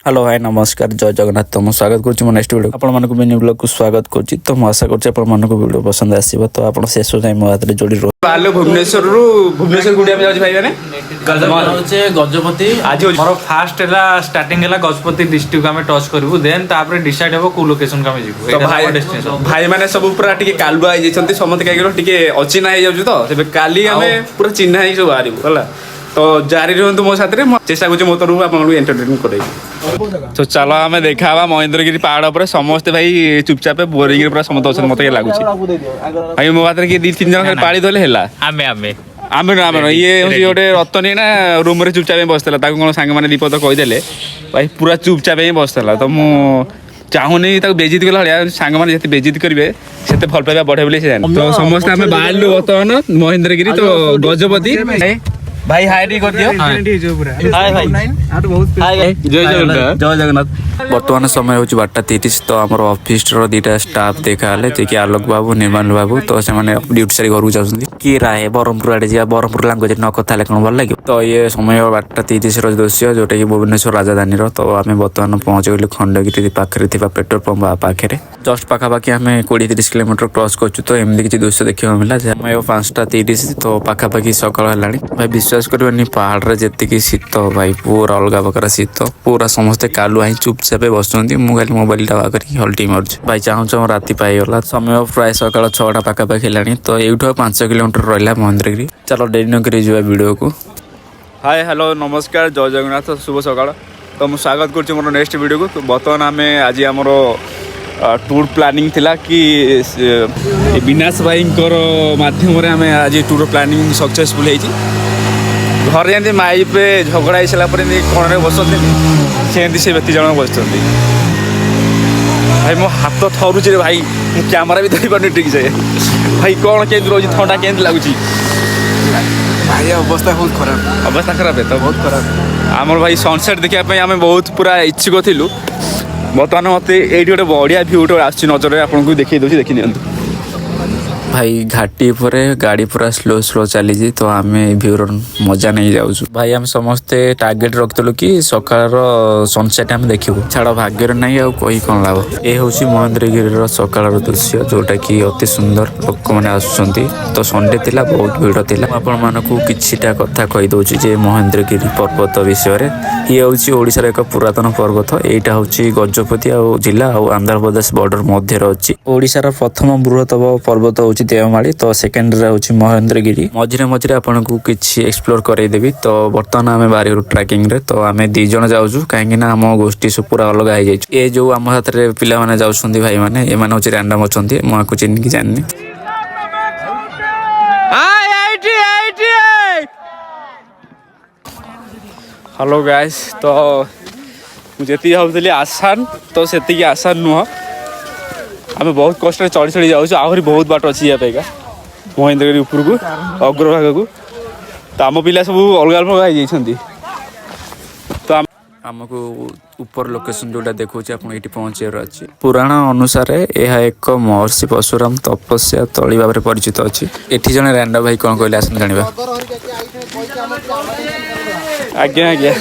Hello hi नमस्कार जय जगन्नाथ तो मुझे स्वागत करुँच मो नेक्स्ट वीडियो आपण मानक मिनी ब्लॉग को स्वागत करुँच तो मुझे आशा कर वीडियो पसंद आसो तो आप शेष जाए मो हाथ में जोड़ी बाहर भुवनेश्वर भुवनेश्वर गुड़िया जाऊँ भाई मैंने गजपति आज मोर फास्ट स्टार्टिंग है गजपति डिस्ट्रिक्ट आम टच करूँ देन तापर डिसाइड हम कौ लोकेशन को तो भाई मैंने सब पूरा टिके कालुआ हो जाती समस्त कहीं टिके अचिन्हा हो जाऊँ तो काली आम पूरा चिन्हा ही सब बाहर है तो जारी रुहतु मो साथ चेष्टा करूँ मो तरफ आप एंटरटेनमेंट कर तो चलो आम देखा महेंद्रगिरी पहाड़ पर समस्ते भाई चुपचाप बोरिंग पूरा समस्त अच्छे मत लगुच भाई मो हाथ में 2-3 जन पाड़ी देले है ये गोटे रतन ना रूम रे चुपचाप बसला कौन सांग मैंने दीपद कहीदेले भाई पूरा चुपचाप ही बसला तो मुझे चाहूनी बेजित कला भाया सांग मैंने जिते बेजित करेंगे से भल पाइबा बढ़े बोली से तो समस्त आम बाहर बर्तमान महेंद्रगिरी तो गजपति भाई हाई टी कर दियो हाय भाई जय जगन्नाथ बर्तमान समय हूँ 12:30 तो आम ऑफिस दुईटा स्टाफ देखा जे आलोक बाबू निर्माण बाबू तो से ड्यूटी सारी घर को जाऊँगी कि राय ब्रह्मपुर आड़े जा ब्रह्मपुर लांगुएज न कथा कौन भल लगे तो ये समय 12:30 दृश्य जोटा कि भुवनेश्वर राजधानी तो आम बर्तमान पहुँच गलु खंडगिरी पाखे पेट्रोल पंप पाखे जस्ट पाखापाखि आम 20-30 किलोमीटर क्रॉस कर तो एमती किसी दृश्य देखा मिला समय 5:30 तो पाखापाखि सकाल है भाई विश्वास करनी पहाड़ में जी शीत भाई पूरा अलग प्रकार शीत पूरा समस्ते कालुआ ही चुपचाप बसुँच मुझे मोबाइल टा करके हल्टी मार्च भाई चाहूँ राति पाईगला समय प्राय सकाल 6टा पाखापाखि है तो यूँ 5 किलोमीटर रहा महेंद्रगिरी चलो डेरी न कर वीडियो को हाय हेलो नमस्कार जय जगन्नाथ शुभ सकाल तो मुझे स्वागत करुँच मोर नेक्स्ट वीडियो को तो बर्तमान आम आज आमर टूर प्लानिंग थिला कि विनाश भाई मध्यम आम आज टूर प्लानिंग सक्सेसफुल होती घर जमी माई पे झगड़ा हो सारापर कण बसती सेमती से व्यक्ति जन बस भाई मो हाथ थरुच रे भाई कैमेरा भी धरी पार ठीक से भाई कौन के रोज थंडा के लगुच भाई अवस्था बहुत खराब है तो बहुत खराब आमर भाई सनसेट देखापी आम बहुत पूरा इच्छुक थिलु बर्तमान मत ये गोटे बढ़िया भ्यू गोटे आस नजर आपको देखी दूसरी देखी नि भाई घाटी पर गाड़ी पूरा स्लो स्लो चली तो आम भ्यूर मजा नहीं जाऊँ भाई आम समस्ते टार्गेट रखिलु कि सकाळ सनसेट आम देखू छाड़ भाग्यर नहीं आउ कही कौन लाभ ये हूँ महेंद्रगिरी सकाळ दृश्य जोटा कि अति सुंदर लोक मैंने आसुँच तो संडे थिला बहुत भिड़ थिला आपण मानकू किछिटा कथा कही दउछि जे महेंद्रगिरी पर्वत विषय ये हूँ ओडिशार एक पुरातन पर्वत एटा हूँ गजपति जिला और आंध्र प्रदेश बॉर्डर मध्य अच्छी ओडिशार प्रथम बृहत्तम पर्वत हूँ देवमाली तो सेकेंड हूँ महेंद्रगिरी मझे मझे आपन को किसी एक्सप्लोर करदेवी तो बर्तमान आम बाहर ट्रैकिंग रे तो आम 2 जन जाऊँ कहीं आम गोष्ठी सब पूरा अलग हो जाए ये जो आम हाथ में पिला माने जाउछंती भाई माने ये हूँ रैंडम अच्छा मुझे चिन्ह की जानी हेलो गाइस तो मुझे भावुली आसान तो से आसान नुह आम बहुत कष्ट चढ़ी चढ़ी जाऊँ आहरी बहुत बाट अच्छी यापेगा महेंद्रगिरी ऊपर को अग्रभाग को तो आम पिला सब अलग अलग हो तो आमको ऊपर लोकेशन जोटा देखा ये पहुँचार अच्छी पुराण अनुसार यह एक महर्षि परशुराम तपस्या तली भाव में परिचित अच्छी एटी जन रैंडम भाई कौन कहले आसन जाना आज्ञा आज्ञा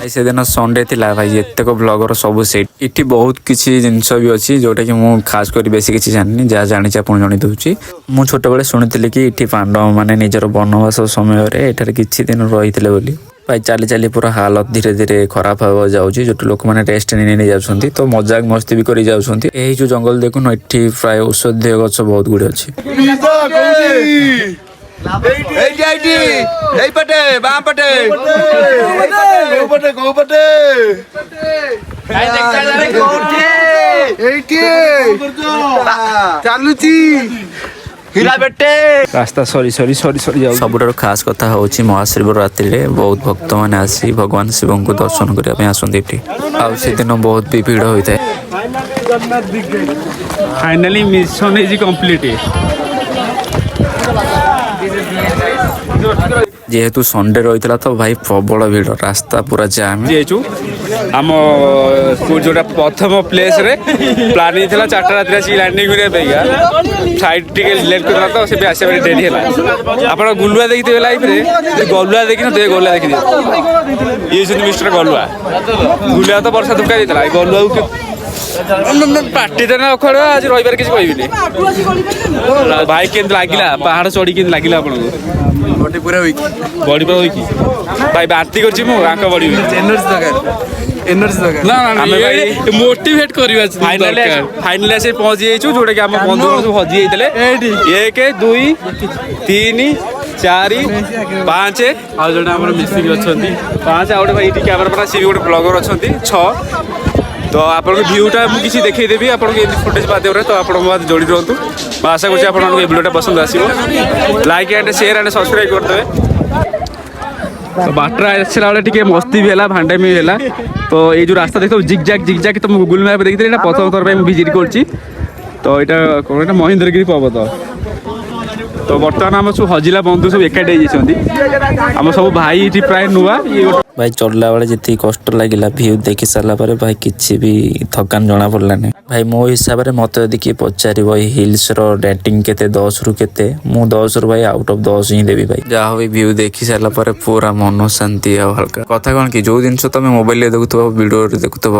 से दिन संडे थिला भाई एतक ब्लगर सब सेट इटी बहुत किसी जिनस भी अच्छी जोटा कि मुझे खास कर बेसी किसी जानी जहाँ जानी आपन जन दूसरी मुझे छोट बेले शुणी कि इटी पांडव मैंने निजर बनवास समय एठार किछि दिन रही बोली भाई चली चली पूरा हालत धीरे धीरे खराब हो जाऊँगी जो लोक मैंने रेस्ट नहीं जाऊँगी तो मजाक मस्ती भी कर जाऊँगी यही जो जंगल देखुन ये प्राय औषधीय गछ बहुत गुड़े अच्छी रास्ता सॉरी सबुठार खास कथा हूँ महाशिवरात्रि में बहुत भक्त मैंने आसी भगवान शिव को दर्शन करने आसती दिन बहुत भी भीड़ होता है फाइनली मिशन इज कंप्लीट ଯେହେତୁ ସଣ୍ଡେ ରହିଥିଲା ତ ଭାଇ ପ୍ରବଳ ଭିଡ଼, ରାସ୍ତା ପୁରା ଜାମ୍। ଯାଇଛୁ ଆମ ଯୋଉଟା ପ୍ରଥମ ପ୍ଲେସ୍ରେ ପ୍ଲାନିଂ ଥିଲା 4ଟା ରାତିରେ ଆସିକି ଲ୍ୟାଣ୍ଡିଂ କରିବା ପାଇଁକା ଫ୍ଲାଇଟ୍ ଟିକେ ଲେଟ୍ କରିଥିଲା ତ ସେ ଆସିବା ପାଇଁ ଡେରି ହେଲା। ଆପଣ ଗୁଲୁଆ ଦେଖିଥିବେ ଲାଇଫ୍ରେ, ଗଲୁଆ ଦେଖିନଥିବେ ଗଲୁଆ ଦେଖିଥିବେ, ଇଏ ହେଉଛନ୍ତି ମିଷ୍ଟର ଗଲୁଆ। ଗୁଲୁଆ ତ ବର୍ଷା ଧୁକା ଦେଇଥିଲା, ଗଲୁଆକୁ ପାଟିଟା ନା ଅଖାଡ଼ ଆଜି ରହିବାର କିଛି କହିବିନି। ଭାଇ କେମିତି ଲାଗିଲା ପାହାଡ଼ ଚଢ଼ି କେମିତି ଲାଗିଲା ଆପଣଙ୍କୁ? ବଡି ପୁରା ୱିକ୍। ବଡି ପୁରା ୱିକ୍ ଭାଇ, ବାନ୍ତି କରିଛି ମୁଁ ଆଙ୍କ ବଡି ଏନର୍ଜି ଦରକାର, ଏନର୍ଜି ଦରକାର। ନା ଆମେ ଭାଇ ମୋଟିଭେଟ୍ କରିବା ଫାଇନାଲି ଆସି ପହଞ୍ଚି ଯାଇଛୁ, ଯୋଉଟା କି ଆମ ବନ୍ଧୁ ସବୁ ହଜି ଯାଇଥିଲେ। 1 2 3 4 5 ଆଉ ଜଣେ ଆମର ମିଶିକି ଅଛନ୍ତି 5 ଆଉ ଗୋଟେ ଭାଇ ଏଠି କ୍ୟାମେରା ପାର୍ଟନର, ସିଏ ବି ଗୋଟେ ବ୍ଲଗର ଅଛନ୍ତି 6। ତ ଆପଣଙ୍କ ଭିୟୁଟା ମୁଁ କିଛି ଦେଖେଇଦେବି ଆପଣଙ୍କୁ ଏମିତି ଫୁଟେଜ୍ ମାଧ୍ୟମରେ, ତ ଆପଣ ମୋ ଯୋଡ଼ି ରୁହନ୍ତୁ। ମୁଁ ଆଶା କରୁଛି ଆପଣଙ୍କୁ ଏ ଭିଡ଼ିଓଟା ପସନ୍ଦ ଆସିବ। Like and share and subscribe କରିଦେବେ। ତ ବାଟରେ ଆସିଲା ବେଳେ ଟିକେ ମସ୍ତି ବି ହେଲା, ଭାଣ୍ଡାମି ବି ହେଲା। ତ ଏଇ ଯେଉଁ ରାସ୍ତା ଦେଖିବ ଜିଗ୍ ଜାକ୍ ତ ମୁଁ ଗୁଗୁଲ ମ୍ୟାପ୍ ଦେଖିଥିଲି, ଏଇଟା ପ୍ରଥମ ଥର ପାଇଁ ମୁଁ ଭିଜିଟ୍ କରୁଛି। ତ ଏଇଟା କ'ଣ, ଏଇଟା ମହେନ୍ଦ୍ରଗିରି ପର୍ବତ। ତ ବର୍ତ୍ତମାନ ଆମ ସବୁ ହଜିଲା ବନ୍ଧୁ ସବୁ ଏକାଠି ହେଇଯାଇଛନ୍ତି। ଆମ ସବୁ ଭାଇ ଏଠି ପ୍ରାୟ ନୂଆ। ଭାଇ ଚଢିଲା ବେଳେ ଯେତିକି କଷ୍ଟ ଲାଗିଲା, ଭିଉ ଦେଖି ସାରିଲା ପରେ ଭାଇ କିଛି ବି ଥକାନ ଜଣା ପଡ଼ିଲାନି। ଭାଇ ମୋ ହିସାବରେ ମୋତେ ଯଦି କିଏ ପଚାରିବ ଏଇ ହିଲ୍ସର ରେଟିଂ କେତେ 10ରୁ କେତେ, ମୁଁ 10ରୁ ଭାଇ ଆଉଟ୍ ଅଫ୍ 10 ହିଁ ଦେବି ଭାଇ। ଯାହା ହଉ ଭିଉ ଦେଖି ସାରିଲା ପରେ ପୁରା ମନ ଶାନ୍ତି ଆଉ ହାଲକା। କଥା କ'ଣ କି, ଯୋଉ ଜିନିଷ ତମେ ମୋବାଇଲରେ ଦେଖୁଥିବ, ଭିଡ଼ିଓରେ ଦେଖୁଥିବ,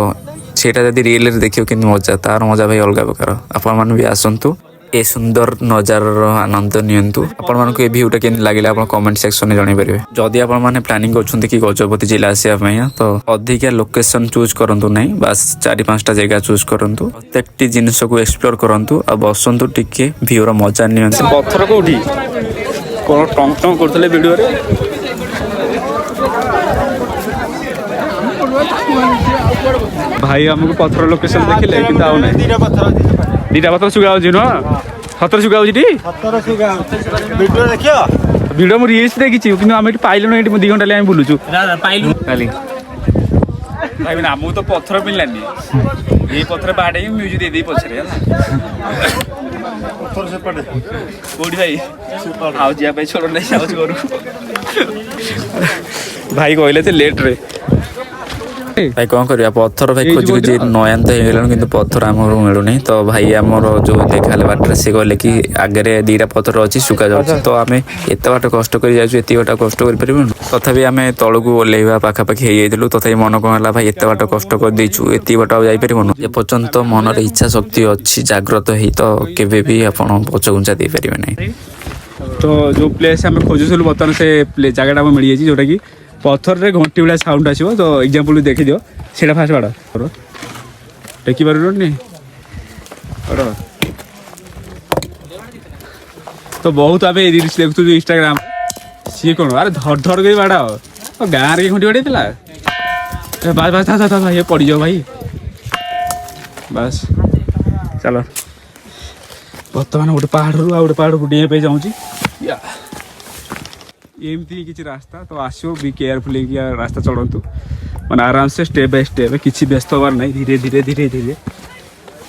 ସେଇଟା ଯଦି ରିଏଲରେ ଦେଖିବ କିନ୍ତୁ ମଜା, ତାର ମଜା ଭାଇ ଅଲଗା ପ୍ରକାର। ଆପଣମାନେ ବି ଆସନ୍ତୁ, ଏ ସୁନ୍ଦର ନଜାରାର ଆନନ୍ଦ ନିଅନ୍ତୁ। ଆପଣମାନଙ୍କୁ ଏ ଭିୟୁଟା କେମିତି ଲାଗିଲା ଆପଣ କମେଣ୍ଟ ସେକ୍ସନରେ ଜଣାଇପାରିବେ। ଯଦି ଆପଣମାନେ ପ୍ଲାନିଂ କରୁଛନ୍ତି କି ଗଜପତି ଜିଲ୍ଲା ଆସିବା ପାଇଁ, ତ ଅଧିକା ଲୋକେସନ୍ ଚୁଜ୍ କରନ୍ତୁ ନାହିଁ, ବାସ୍ 4-5ଟା ଜାଗା ଚୁଜ୍ କରନ୍ତୁ। ପ୍ରତ୍ୟେକଟି ଜିନିଷକୁ ଏକ୍ସପ୍ଲୋର କରନ୍ତୁ ଆଉ ବସନ୍ତୁ, ଟିକେ ଭିୟୁର ମଜା ନିଅନ୍ତୁ। ପଥର କୋଉଠି କ'ଣ ଟଙ୍ଗ ଟଙ୍ଗ କରୁଥିଲେ ଭିଡ଼ିଓରେ। ଭାଇ ଆମକୁ ପଥର ଲୋକେସନ୍ ଦେଖିଲେ କିନ୍ତୁ ଆଉ ନାହିଁ। ଦିଟା ପଥର ସୁଗା ହଉଛି ନୁହଁ, ସତରେ ସୁଗା ହଉଛି ଟି ଭିଡ଼ିଓ ମୁଁ ରିଲ୍ସ ଦେଖିଛି, କିନ୍ତୁ ଆମେ ଏଠି ପାଇଲୁନି। ଏଠି 2 ଘଣ୍ଟା ଆମେ ବୁଲୁଛୁ କାଲି। ଭାଇ ଆମକୁ ତ ପଥର ମିଳିଲାନି, ଏଇ ପଥର ବାଡ଼େଇ ମ୍ୟୁଜିକ୍ ଦେଇଦେଇ ପଛରେ ହେଲା। କୋଉଠି ଭାଇ ଆଉ ଯିବା ପାଇଁ ଛୋଟ ନାହିଁ, ଯାଉଛି ଘରକୁ। ଭାଇ କହିଲେ ସେ ଲେଟ୍ରେ। ଭାଇ କ'ଣ କରିବା, ପଥର ଭାଇ ଖୋଜି ଖୋଜି ନୟାନ୍ତ ହେଇଗଲାଣି, କିନ୍ତୁ ପଥର ଆମର ମିଳୁନି। ତ ଭାଇ ଆମର ଯେଉଁ ଦେଖାହେଲେ ବାଟରେ, ସେ କହିଲେ କି ଆଗରେ 2ଟା ପଥର ଅଛି, ଶୁକାଯାଉଛି। ତ ଆମେ ଏତେ ବାଟ କଷ୍ଟ କରି ଯାଉଛୁ, ଏତିକି ବାଟ କଷ୍ଟ କରିପାରିବୁନି। ତଥାପି ଆମେ ତଳକୁ ଓହ୍ଲେଇବା ପାଖାପାଖି ହେଇଯାଇଥିଲୁ। ତଥାପି ମନ କ'ଣ ହେଲା, ଭାଇ ଏତେ ବାଟ କଷ୍ଟ କରିଦେଇଛୁ, ଏତିକି ବାଟ ଆଉ ଯାଇପାରିବୁନି। ଏପର୍ଯ୍ୟନ୍ତ ମନରେ ଇଚ୍ଛା ଶକ୍ତି ଅଛି ଜାଗ୍ରତ ହେଇ, ତ କେବେ ବି ଆପଣ ପଛଘୁଞ୍ଚା ଦେଇପାରିବେ ନାହିଁ। ତ ଯେଉଁ ପ୍ଲେସ୍ ଆମେ ଖୋଜୁଥିଲୁ, ବର୍ତ୍ତମାନ ସେ ଜାଗାଟା ଆମକୁ ମିଳିଯାଇଛି, ଯେଉଁଟାକି ପଥରରେ ଘଣ୍ଟି ଭଳିଆ ସାଉଣ୍ଡ ଆସିବ। ତ ଏକ୍ଜାମ୍ପଲ୍ ଦେଖିଦିଅ, ସେଇଟା ଫାଷ୍ଟ ବାଡ଼ ଟେକିପାରିଲୁନି। ତ ବହୁତ ଆମେ ରିଲ୍ସ ଦେଖୁଥିଲୁ ଇନଷ୍ଟାଗ୍ରାମ, ସିଏ କ'ଣ ଆରେ ଧର ଧର କରି ବାଡ଼, ଗାଁରେ କି ଘଣ୍ଟି ବାଡ଼େଇଥିଲା। ବାସ୍ ବାସ୍ ଭାଇ ପଡ଼ିଯାଉ ଭାଇ, ବାସ୍ ଚାଲ। ବର୍ତ୍ତମାନ ଗୋଟେ ପାହାଡ଼ରୁ ଆଉ ଗୋଟେ ପାହାଡ଼କୁ ଡିଆଁ ପାଇଁ ଚାହୁଁଛି। ଏମିତି କିଛି ରାସ୍ତା, ତ ଆସିବ ବି କେୟାରଫୁଲି ରାସ୍ତା ଚଢ଼ନ୍ତୁ, ମାନେ ଆରାମସେ ଷ୍ଟେପ୍ ବାଇ ଷ୍ଟେପ୍, କିଛି ବ୍ୟସ୍ତ ହେବାର ନାହିଁ। ଧୀରେ ଧୀରେ ଧୀରେ ଧୀରେ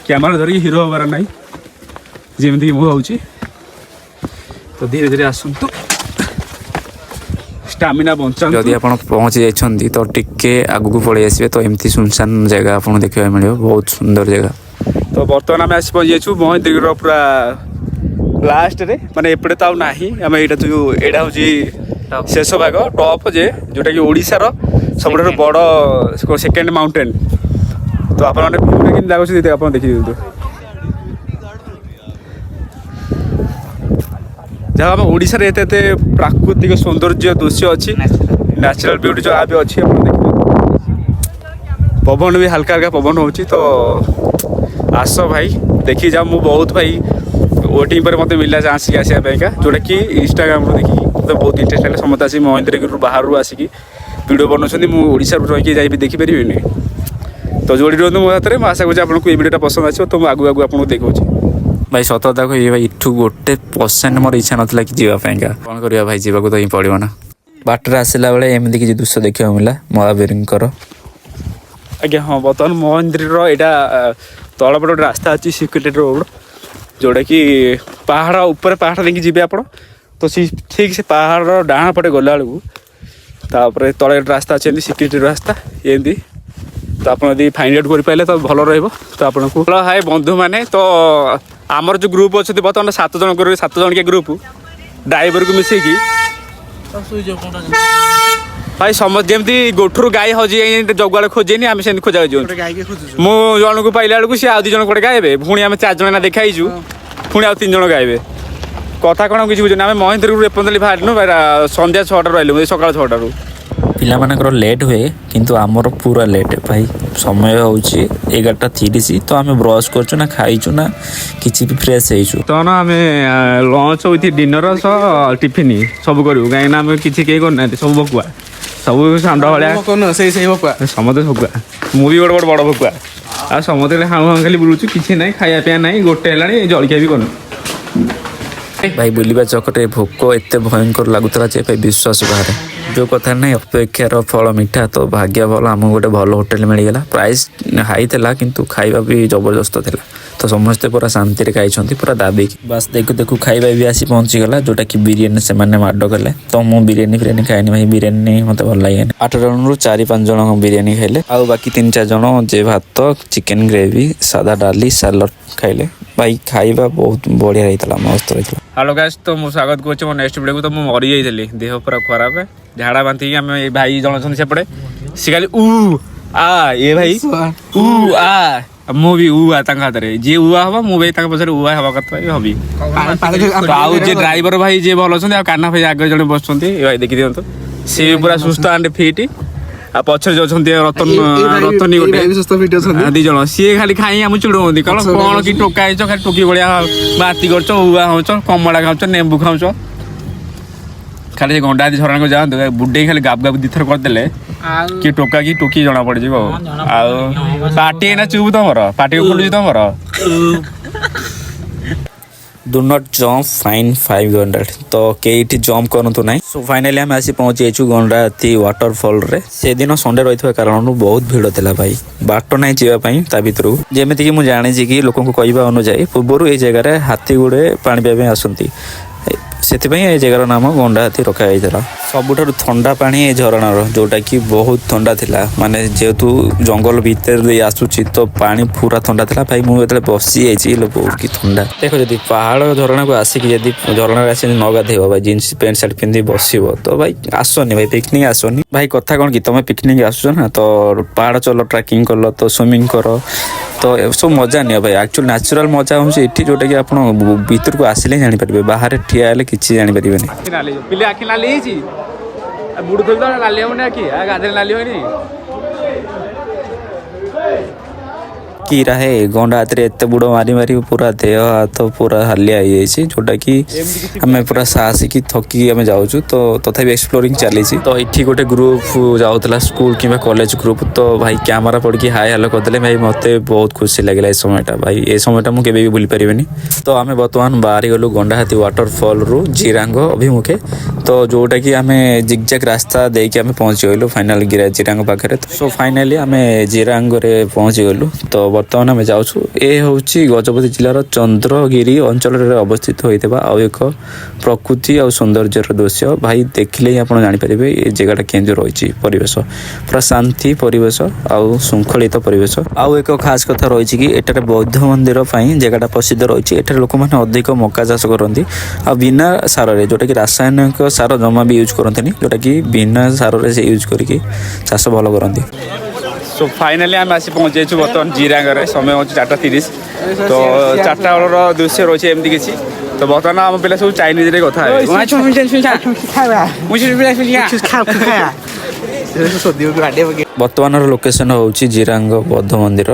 କ୍ୟାମେରା ଧରିକି ହିରୋ ହେବାର ନାହିଁ, ଯେମିତିକି ମୁଁ ହେଉଛି। ତ ଧୀରେ ଧୀରେ ଆସନ୍ତୁ, ଷ୍ଟାମିନା ବଞ୍ଚାନ୍ତୁ। ଯଦି ଆପଣ ପହଞ୍ଚି ଯାଇଛନ୍ତି ତ ଟିକେ ଆଗକୁ ପଳେଇ ଆସିବେ, ତ ଏମିତି ସୁନସାନ ଜାଗା ଆପଣଙ୍କୁ ଦେଖିବାକୁ ମିଳିବ, ବହୁତ ସୁନ୍ଦର ଜାଗା। ତ ବର୍ତ୍ତମାନ ଆମେ ଆସି ପହଞ୍ଚିଯାଇଛୁ ମହେନ୍ଦ୍ରଗିରିର ପୁରା ଲାଷ୍ଟରେ, ମାନେ ଏପଟେ ତ ଆଉ ନାହିଁ। ଆମେ ଏଇଟା ହେଉଛି ଶେଷ ଭାଗ, ଟପ୍ ଯେଉଁଟାକି ଓଡ଼ିଶାର ସବୁଠାରୁ ବଡ଼ ସେକେଣ୍ଡ ମାଉଣ୍ଟେନ୍। ତ ଆପଣମାନେ ଭିୟୁଟା କେମିତି ଲାଗୁଛି ଆପଣ ଦେଖିଦିଅନ୍ତୁ। ଯାହା ଆମ ଓଡ଼ିଶାରେ ଏତେ ଏତେ ପ୍ରାକୃତିକ ସୌନ୍ଦର୍ଯ୍ୟ ଦୃଶ୍ୟ ଅଛି, ନ୍ୟାଚୁରାଲ୍ ବିୟୁଟି ଯାହା ବି ଅଛି ଆପଣ ଦେଖିବେ। ପବନ ବି ହାଲକା ହାଲକା ପବନ ହେଉଛି। ତ ଆସ ଭାଇ ଦେଖି ଯାଅ। ମୁଁ ବହୁତ ଭାଇ ୱେଟିଂ ପରେ ମୋତେ ମିଳିଲା ଚାନ୍ସ ଆସିବା ପାଇଁକା, ଯେଉଁଟାକି ଇନଷ୍ଟାଗ୍ରାମରୁ ଦେଖିକି ମୋତେ ବହୁତ ଇଣ୍ଟରେଷ୍ଟ ଲାଗିଲା। ସମସ୍ତେ ଆସିକି ମହେନ୍ଦ୍ରଗିରିରୁ ବାହାରୁ ଆସିକି ଭିଡ଼ିଓ ବନାଉଛନ୍ତି, ମୁଁ ଓଡ଼ିଶାରୁ ରହିକି ଯାଇକି ଦେଖିପାରିବିନି। ତ ଯୋଡ଼ି ରୁହନ୍ତୁ ମୋ ହାତରେ। ମୁଁ ଆଶା କରୁଛି ଆପଣଙ୍କୁ ଏଇ ଭିଡ଼ିଓଟା ପସନ୍ଦ ଆସିବ। ତ ମୁଁ ଆଗକୁ ଆପଣଙ୍କୁ ଦେଖାଉଛି। ଭାଇ ସତ କଥା କହିବି ଭାଇ, ଏଠୁ 1% ମୋର ଇଚ୍ଛା ନଥିଲା କି ଯିବା ପାଇଁକା। କ'ଣ କରିବା ଭାଇ, ଯିବାକୁ ତ ହିଁ ପଡ଼ିବ ନା। ବାଟରେ ଆସିଲା ବେଳେ ଏମିତି କିଛି ଦୃଶ୍ୟ ଦେଖିବାକୁ ମିଳିଲା ମହାବୀରଙ୍କର। ଆଜ୍ଞା ହଁ, ବର୍ତ୍ତମାନ ମହେନ୍ଦ୍ରଗିରିର ଏଇଟା ତଳପଟେ ଗୋଟେ ରାସ୍ତା ଅଛି, ସିକ୍ୟୁରିଟି ରୋଡ଼, ଯେଉଁଟାକି ପାହାଡ଼ ଉପରେ ପାହାଡ଼ ଦେଇକି ଯିବେ ଆପଣ। ତ ଠିକ୍ ସେ ପାହାଡ଼ର ଡାହାଣ ପଟେ ଗଲା ବେଳକୁ ତାପରେ ତଳେ ରାସ୍ତା ଅଛି ଏମିତି ସିକ୍ୟୁରିଟି ରାସ୍ତା ଏମିତି। ତ ଆପଣ ଯଦି ଫାଇଣ୍ଡ ଆଉଟ୍ କରିପାରିଲେ ତ ଭଲ ରହିବ। ତ ଆପଣଙ୍କୁ ଭଲ ହାଏ ବନ୍ଧୁମାନେ। ତ ଆମର ଯେଉଁ ଗ୍ରୁପ୍ ଅଛନ୍ତି ବର୍ତ୍ତମାନ 7 ଜଣ କରି 7 ଜଣିକିଆ ଗ୍ରୁପ୍ ଡ୍ରାଇଭରକୁ ମିଶେଇକି ଭାଇ ସମସ୍ତେ ଯେମିତି ଗୋଠରୁ ଗାଈ ହଜି ଜଗୁଆଳ ଖୋଜେନି ଆମେ ସେମିତି ଖୋଜା ଖୋଜି ମୁଁ ଜଣକୁ ପାଇଲା ବେଳକୁ ସିଏ ଆଉ 2 ଜଣ କୁଆଡ଼େ ଗାଇବେ ପୁଣି ଆମେ 4 ଜଣ ଏଇନା ଦେଖା ହେଇଛୁ ପୁଣି ଆଉ 3 ଜଣ ଗାଇବେ କଥା କ'ଣ କିଛି ବୁଝୁନି। ଆମେ ମହେନ୍ଦ୍ରଗିରିରୁ ଏପର୍ଯ୍ୟନ୍ତ ବାହାରିନୁ ସନ୍ଧ୍ୟା 6ଟାରୁ ଆଇଲୁ ସକାଳ 6ଟାରୁ। ପିଲାମାନଙ୍କର ଲେଟ୍ ହୁଏ କିନ୍ତୁ ଆମର ପୁରା ଲେଟ୍ ଭାଇ। ସମୟ ହେଉଛି 11:30 ତ ଆମେ ବ୍ରସ୍ କରୁଛୁ ନା ଖାଇଛୁ ନା କିଛି ବି ଫ୍ରେଶ୍ ହେଇଛୁ। ତ ନା ଆମେ ଲଞ୍ଚ ୱିଥ୍ ଡିନର ସହ ଟିଫିନ୍ ସବୁ କରିବୁ କାହିଁକିନା ଆମେ କିଛି କେହି କରିନାହାନ୍ତି ସବୁ ଭକୁଆ ସବୁ ଷଣ୍ଢ ଭଳିଆ ସେଇ ଭକୁଆ ସମସ୍ତେ ଭକୁଆ ମୁଁ ବି ଗୋଟେ ବଡ଼ ଭକୁଆ ଆଉ ସମସ୍ତେ ହାଉ ହାଉ ଖାଲି ବୁଲୁଛୁ କିଛି ନାହିଁ ଖାଇବା ପିଇବା ନାହିଁ 1 ହେଲାଣି ଜଳଖିଆ ବି କରୁନୁ। ଭାଇ ବୁଲିବା ଚକରେ ଭୋକ ଏତେ ଭୟଙ୍କର ଲାଗୁଥିଲା ଯେ ଭାଇ ବିଶ୍ୱାସ ବାହାରେ। ଯେଉଁ କଥା ନାହିଁ ଅପେକ୍ଷାର ଫଳ ମିଠା ତ ଭାଗ୍ୟ ଭଲ ଆମକୁ ଗୋଟେ ଭଲ ହୋଟେଲ ମିଳିଗଲା। ପ୍ରାଇସ୍ ହାଇ ଥିଲା କିନ୍ତୁ ଖାଇବା ବି ଜବରଦସ୍ତ ଥିଲା। ତ ସମସ୍ତେ ପୁରା ଶାନ୍ତିରେ ଖାଇଛନ୍ତି ପୁରା ଦାବିକି। ବାସ୍ ଦେଖୁ ଦେଖୁ ଖାଇବା ବି ଆସି ପହଞ୍ଚିଗଲା ଯେଉଁଟାକି ବିରିୟାନୀ ସେମାନେ ମାଡ଼ କଲେ। ତ ମୁଁ ବିରିୟାନୀ ଖାଇନି ଭାଇ ବିରିୟାନୀ ମୋତେ ଭଲ ଲାଗେନି। 8 ଜଣରୁ 4-5 ଜଣ ବିରିୟାନୀ ଖାଇଲେ ଆଉ ବାକି 3-4 ଜଣ ଯେ ଭାତ ଚିକେନ ଗ୍ରେଭି ସାଧା ଡାଲି ସାଲାଡ଼ ଖାଇଲେ। ଭାଇ ଖାଇବା ବହୁତ ବଢ଼ିଆ ହେଇଥିଲା ମସ୍ତ ହେଇଥିଲା। ହ୍ୟାଲୋ ଗାଇସ୍ ତ ମୁଁ ସ୍ୱାଗତ କରୁଛି ମୋ ନେକ୍ସଟ ଭିଡ଼ିଓକୁ। ତ ମୁଁ ମରିଯାଇଥିଲି ଦେହ ପୁରା ଖରାପ ଝାଡ଼ା ବାନ୍ତିକି ଆମେ ଏ ଭାଇ ଜଣ ଅଛନ୍ତି ସେପଟେ ସେ ଖାଲି ଏ ଭାଇ ମୁଁ ବି ତାଙ୍କ ହାତରେ ଯିଏ ହବ ମୁଁ ବି ତାଙ୍କ ପଛରେ ହେବା କଥା ହବି। ଆଉ ଯିଏ ଡ୍ରାଇଭର ଭାଇ ଯିଏ ଭଲ ଅଛନ୍ତି ଆଉ କାହ୍ନା ଭାଇ ଆଗରେ ଜଣେ ବସୁଛନ୍ତି ଏ ଭାଇ ଦେଖିଦିଅନ୍ତୁ ସିଏ ବି ପୁରା ସୁସ୍ଥ ଆଣ୍ଡ ଫିଟ୍। ଆଉ ପଛରେ ଯୋଉ ଅଛନ୍ତି ରତନୀ ଗୋଟେ 2 ଜଣ ସିଏ ଖାଲି ଖାଇ ଆମକୁ ଚିଡ଼ଉଛନ୍ତି କ'ଣ କି ଟୋକା ହେଇଛ ଖାଲି ଟୋକି ଭଳିଆ ବାତି କରୁଛ ହଉଛ କମଳା ଖାଉଛ ନେମ୍ବୁ ଖାଉଛ ଖାଲି ସେ ଗଣ୍ଡାହାତୀ ଝରଣାକୁ ଯାଆନ୍ତୁ ବୁଡେଇ ଖାଲି ଗାବ 2 ଥର କରିଦେଲେ କି ଟୋକା କି ଟୋକି ଜଣା ପଡ଼ିଯିବ। ଆଉ ପାଟି ଏଇନା ଚୁପ୍ ତମର ପାଟି ଖୋଲୁଛି ତମର। ଡୁ ନଟ୍ ଜମ୍ପ ଫାଇନ୍ 500 ତ କେଇଠି ଜମ୍ପ କରନ୍ତୁ ନାହିଁ। ସୋ ଫାଇନାଲି ଆମେ ଆସି ପହଞ୍ଚି ଯାଇଛୁ ଗଣ୍ଡାହାତୀ ୱାଟରଫଲରେ। ସେଦିନ ସଣ୍ଡେ ରହିଥିବା କାରଣରୁ ବହୁତ ଭିଡ଼ ଥିଲା ଭାଇ ବାଟ ନାହିଁ ଯିବା ପାଇଁ ତା ଭିତରକୁ। ଯେମିତିକି ମୁଁ ଜାଣିଛି କି ଲୋକଙ୍କୁ କହିବା ଅନୁଯାୟୀ ପୂର୍ବରୁ ଏଇ ଜାଗାରେ ହାତୀ ଗୁଡ଼େ ପାଣି ପିଇବା ପାଇଁ ଆସନ୍ତି ସେଥିପାଇଁ ଏ ଜାଗାର ନାମ ଗଣ୍ଡାହାତୀ ରଖାଯାଇଥିଲା। ସବୁଠାରୁ ଥଣ୍ଡା ପାଣି ଏ ଝରଣାର ଯେଉଁଟାକି ବହୁତ ଥଣ୍ଡା ଥିଲା ମାନେ ଯେହେତୁ ଜଙ୍ଗଲ ଭିତରେ ଦେଇ ଆସୁଛି ତ ପାଣି ପୁରା ଥଣ୍ଡା ଥିଲା। ଭାଇ ମୁଁ ଯେତେବେଳେ ବସିଯାଇଛି ବହୁତ କି ଥଣ୍ଡା। ଦେଖ ଯଦି ପାହାଡ଼ ଝରଣାକୁ ଆସିକି ଯଦି ଝରଣାରେ ଆସିକି ନ ଗାଧେଇବ ଭାଇ ଜିନ୍ସ ପ୍ୟାଣ୍ଟ ସାର୍ଟ ପିନ୍ଧି ବସିବ ତ ଭାଇ ଆସନି ଭାଇ ପିକନିକ୍ ଆସନି। ଭାଇ କଥା କ'ଣ କି ତମେ ପିକନିକ୍ ଆସୁଛ ନା ତ ପାହାଡ଼ ଚଲ ଟ୍ରାକିଂ କଲ ତ ସୁଇମିଂ କର ତ ଏସବୁ ମଜା ନିଅ ଭାଇ। ଆକ୍ଚୁଆଲି ନ୍ୟାଚୁରାଲ ମଜା ହେଉଛି ଏଠି ଯେଉଁଟାକି ଆପଣ ଭିତରକୁ ଆସିଲେ ଜାଣିପାରିବେ ବାହାରେ ଠିଆ ହେଲେ କିଛି ଜାଣିପାରିବେନି। ପିଲେ ଆଖି ନାଲି ହେଇଛି ବୁଡୁ ଥୋଲି ତ ନାଲି ହବନି ଆଖି ଗାଧରେ ନାଲି ହବନି କି ରାହେ ଗଣ୍ଡା ହାତରେ ଏତେ ବୁଡ଼ ମାରି ପୁରା ଦେହ ହାତ ପୁରା ହାଲିଆ ହେଇଯାଇଛି ଯେଉଁଟାକି ଆମେ ପୁରା ସାହସିକି ଥକିକି ଆମେ ଯାଉଛୁ ତ ତଥାପି ଏକ୍ସପ୍ଲୋରିଂ ଚାଲିଛି। ତ ଏଠି ଗୋଟେ ଗ୍ରୁପ୍ ଯାଉଥିଲା ସ୍କୁଲ କିମ୍ବା କଲେଜ ଗ୍ରୁପ୍ ତ ଭାଇ କ୍ୟାମେରା ପଡ଼ିକି ହାଇ ହ୍ୟାଲୋ କରିଦେଲେ ଭାଇ ମୋତେ ବହୁତ ଖୁସି ଲାଗିଲା ଏ সময়ଟା ଭାଇ ଏ সময়ଟା ମୁଁ କେବେ ବି ଭୁଲି ପାରିବିନି। ତ ଆମେ ବର୍ତ୍ତମାନ ବାହାରିଗଲୁ ଗଣ୍ଡାହାତୀ ୱାଟରଫଲରୁ ଜିରାଙ୍ଗ ଅଭିମୁଖେ ତ ଯେଉଁଟାକି ଆମେ ଜିଗଜାକ୍ ରାସ୍ତା ଦେଇକି ଆମେ ପହଞ୍ଚିଗଲୁ ଫାଇନାଲ ଜିରାଙ୍ଗ ପାଖରେ। ସୋ ଫାଇନାଲି ଆମେ ଜିରାଙ୍ଗରେ ପହଞ୍ଚିଗଲୁ। ତ ବର୍ତ୍ତମାନ ଆମେ ଯାଉଛୁ ଏ ହେଉଛି ଗଜପତି ଜିଲ୍ଲାର ଚନ୍ଦ୍ରଗିରି ଅଞ୍ଚଳରେ ଅବସ୍ଥିତ ହୋଇଥିବା ଆଉ ଏକ ପ୍ରକୃତି ଆଉ ସୌନ୍ଦର୍ଯ୍ୟର ଦୃଶ୍ୟ। ଭାଇ ଦେଖିଲେ ହିଁ ଆପଣ ଜାଣିପାରିବେ ଏ ଜାଗାଟା କେମିତି ରହିଛି ପରିବେଶ ପୁରା ଶାନ୍ତି ପରିବେଶ ଆଉ ଶୃଙ୍ଖଳିତ ପରିବେଶ। ଆଉ ଏକ ଖାସ୍ କଥା ରହିଛି କି ଏଠାରେ ବୌଦ୍ଧ ମନ୍ଦିର ପାଇଁ ଜାଗାଟା ପ୍ରସିଦ୍ଧ ରହିଛି। ଏଠାରେ ଲୋକମାନେ ଅଧିକ ମକା ଚାଷ କରନ୍ତି ଆଉ ବିନା ସାରରେ ଯେଉଁଟାକି ରାସାୟନିକ ସାର ଜମା ବି ୟୁଜ୍ କରନ୍ତିନି ଯେଉଁଟାକି ବିନା ସାରରେ ସେ ୟୁଜ୍ କରିକି ଚାଷ ଭଲ କରନ୍ତି। ସୋ ଫାଇନାଲି ଆମେ ଆସି ପହଞ୍ଚି ଯାଇଛୁ ବର୍ତ୍ତମାନ ଜିରାଙ୍ଗରେ ସମୟ ହେଉଛି 4:30 ତ 4ଟା ବେଳର ଦୃଶ୍ୟ ରହିଛି ଏମିତି କିଛି। ତ ବର୍ତ୍ତମାନ ଆମ ପିଲା ସବୁ ଚାଇନିଜରେ କଥା ହେବେ। ବର୍ତ୍ତମାନର ଲୋକେସନ୍ ହେଉଛି ଜିରାଙ୍ଗ ବୌଦ୍ଧ ମନ୍ଦିର।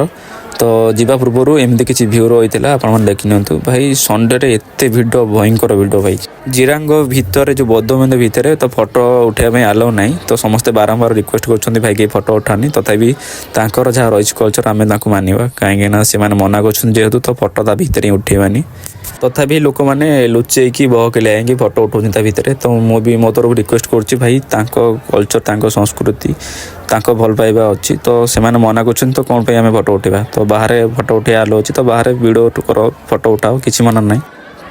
ତ ଯିବା ପୂର୍ବରୁ ଏମିତି କିଛି ଭ୍ୟୁ ରହିଥିଲା ଆପଣମାନେ ଦେଖିନିଅନ୍ତୁ। ଭାଇ ସଣ୍ଡେରେ ଏତେ ଭିଡ଼ ଭୟଙ୍କର ଭିଡ଼ ଭାଇ। ଜିରାଙ୍ଗ ଭିତରେ ଯେଉଁ ବୌଦ୍ଧ ମନ୍ଦିର ଭିତରେ ତ ଫଟୋ ଉଠାଇବା ପାଇଁ ଆଲାଉ ନାହିଁ ତ ସମସ୍ତେ ବାରମ୍ବାର ରିକ୍ୱେଷ୍ଟ କରୁଛନ୍ତି ଭାଇ କି ଫଟୋ ଉଠାନି। ତଥାପି ତାଙ୍କର ଯାହା ରହିଛି କଲଚର ଆମେ ତାଙ୍କୁ ମାନିବା କାହିଁକିନା ସେମାନେ ମନା କରୁଛନ୍ତି ଯେହେତୁ ତ ଫଟୋ ତା ଭିତରେ ହିଁ ଉଠାଇବାନି। ତଥାପି ଲୋକମାନେ ଲୁଚେଇକି ବହକିଲେ ଯାଇକି ଫଟୋ ଉଠାଉଛନ୍ତି ତା ଭିତରେ। ତ ମୁଁ ବି ମୋ ତରଫରୁ ରିକ୍ୱେଷ୍ଟ କରୁଛି ଭାଇ ତାଙ୍କ କଲଚର ତାଙ୍କ ସଂସ୍କୃତି ତାଙ୍କ ଭଲ ପାଇବା ଅଛି ତ ସେମାନେ ମନା କରୁଛନ୍ତି ତ କ'ଣ ପାଇଁ ଆମେ ଫଟୋ ଉଠାଇବା। ତ ବାହାରେ ଫଟୋ ଉଠାଇବା ଆଲାଉ ଅଛି ତ ବାହାରେ ଭିଡ଼ିଓ କର ଫଟୋ ଉଠାଅ କିଛି ମନା ନାହିଁ।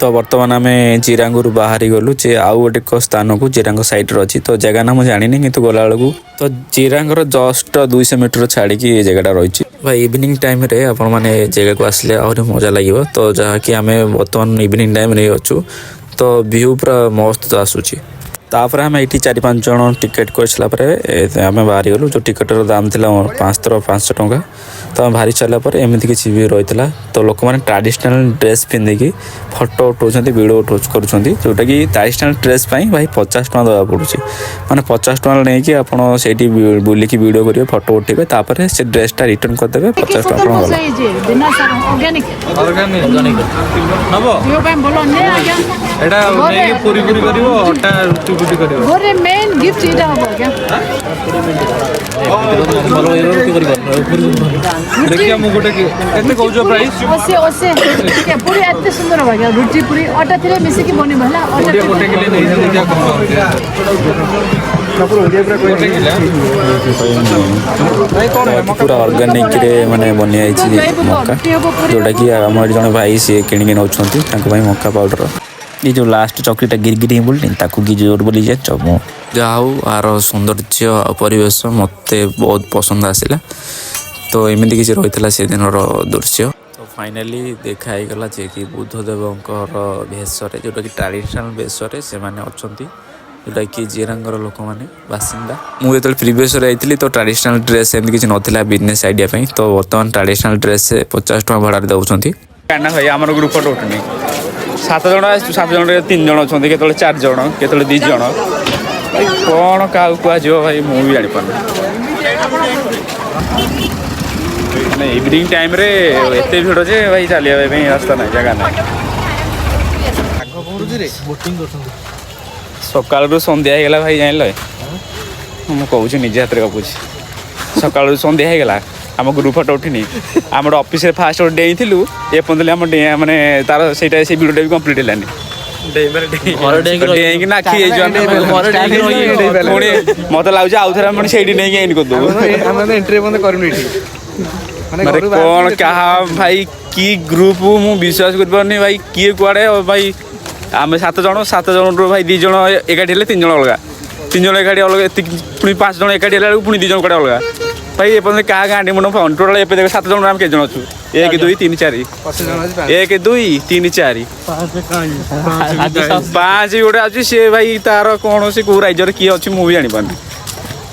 तो वर्तमान आम चिरांगू बाहरी गलु जे आउ गोटे स्थान को चिरांग साइड अच्छी तो जगह ना मुझे जानी कि गला बेलू तो चिरांगर जस्ट 200 मीटर छाड़ी ये जगहटा रही भाई इवनिंग टाइम रे आपण मैंने जगह को आसले आहरी मजा लगे तो जहाँकि आम बर्तमान इवनिंग टाइम रे अच्छु तो व्यू पूरा मस्त आसूची तापर आम ये 4-5 जन टिकेट कर सारापर आम बाहरी गलु जो टिकेटर दाम था 500 टंका तो आम बाहरी सारापर एमती किसी भी रही है तो लोक मैंने ट्रेडिशनल ड्रेस पिंधिकी फोटो उठाऊँ वीडियो कर जोटा कि ट्रेडिशनल ड्रेस भाई 50 टंका देवा पड़ू मैंने 50 टंका नहीं आपड़ से बुलिकी वीडियो करेंगे फोटो उठेबे तापर से ड्रेसटा रिटर्न करदेवे 50 गोरे मेन गिफ्ट इटा हो क्या देखिए मु गोटे केते कहू जो प्राइस ओसे के पूरी एते सुंदर हो गया रुचि पूरी अटा थरे मिसे की बनी भला अटा गोटे के लिए नहीं क्या पूरा ऑर्गेनिक रे माने बनिया मक्का जोटा कि आम जन भाई सी किणिक नौ मक्का पाउडर ये जो लास्ट चॉकलेट गिरगिरी बोलनी ताकू की जोर बोली जाऊँ जाऊ आर सौंदर्य परिवेश मत बहुत पसंद आसला तो एमती किसी रही है से दिन दृश्य तो फाइनाली देखाई गला जे कि बुद्धदेव भेष जोटा कि ट्रेडिशनल भेष से अच्छा जोटा कि जिरांगर लोक मैंने बासिंदा मुझे प्रिवियस आई तो ट्रेडिशनल ड्रेस एमती किसी नाला बिजनेस आइडिया तो बर्तमान ट्रेडिशनल ड्रेस 50 टंका भाड़ा दौरान भाई आम ग्रुप फोटो उठुनी 7 जन 7 जन 3 जन अच्छा केतले 4 जन केतले 2 जन भाई कौन क्या कह भाई मुझे जापार मैंने इवनिंग टाइम रे एत भिड़ जे भाई चलिए रास्ता ना जगह ना सकाल सन्ध्या होगा भाई जान मुझे कहूँ निजे हाथ में गपुची सकाल सन्ध्या होगा आम ग्रुप फोटो उठिनी आम ऑफिस फास्ट डेई थिलु ए पंदले आम माने तार सेटा से वीडियो भी कंप्लीट हेलानी डेई ना आखि मत लगे आउ थे मैंने से नहीं एंड कर एंट्री बंद करनी माने कौन क्या भाई की ग्रुप मु विश्वास कर पारनी भाई किए कुआड़े भाई आम 7 जन रो भाई 2 जन एकाठी हेले 3 जन अलग 3 जन एकाठी अलग पुणी 5 जन एकाठी हेला पुणी 2 जन कड़े अलग भाई ए क्या गाँडी मुझे फोन टोटाल ए देख 7 जन आम के जन अच्छु 1 2 3 4 1 2 3 4 5 गोटे अच्छी सी भाई तार कौन से कौ राज्य किए अच्छी मुझे जापार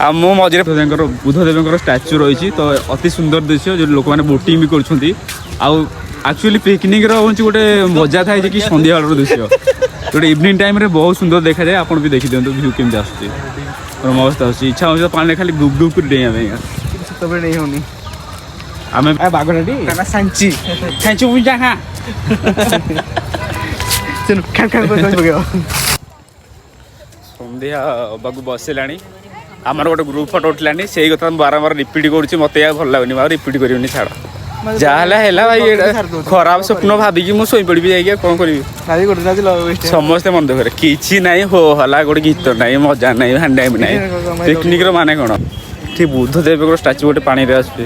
आ मो मझे बुद्धदेव स्टाच्यू रही तो अति सुंदर दृश्य जो लोक मैंने बोटिंग भी करक्चुअली पिकनिक रोचे गोटे मजा थाए कि सन्ध्या दृश्य गोटे इवनिंग टाइम रे बहुत सुंदर देखा जाए आप भी देखी दिखाँ भ्यू केमती आसूँ मस्त आसूँ इच्छा हो पानी खाली गुप गुप कर डेइया नहीं होनी आम बागटी सांची पूजा हाँ सन्ध्या बाबू बसला आमर गोटे ग्रुप फोटो उठलानी से कथा बारंबार रिपीट करुँची मत भल लगुनि रिपीट करी छाड़ जहाँ है भाई खराब स्वप्न भाविकी मुझे पड़ी जाइए कौन करी समस्ते मन दुख कि ना हो हला गोटे गीत ना मजा ना हांडाइम ना पिकनिक मान कौन ठीक बुद्धदेव स्टाच्यू गोटे पानी आसुचे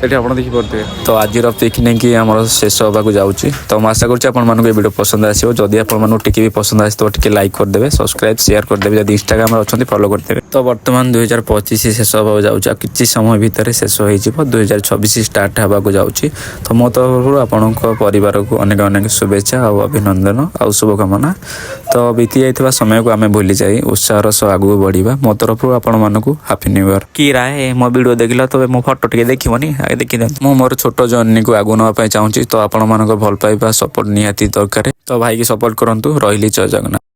देखिए तो आज पिकनिक आम शेष होगा जाऊँगी तो मैं आशा करूँ वीडियो पसंद आसो जदि आपको भी पसंद आस तो टे लाइक करदे सब्सक्राइब शेयर करदे जब इंस्टाग्राम अच्छा फॉलो करदे तो बर्तमान 2025 शेष होगा जाऊँगी किसी समय भितर शेष हो 2026 स्टार्ट होगा जाऊँगी तो मो तरफ आपंक परिवार को अनेक अनेक शुभेच्छा और अभिनंदन और शुभकामना तो बीती जाइए समय को आम भूली जाए उत्साहर सह आगू बढ़ा मो तरफ आपण हापी न्यू इयर कि राय मो वीडियो देखला तो मो फोटो टे देखनी देखी मु मोर छोट जर्नी को आगु नापी चाहूँगी तो आपण भल पाइबा सपोर्ट निहाती दरकार तो भाई की सपोर्ट करंतु रही जय जगन्नाथ।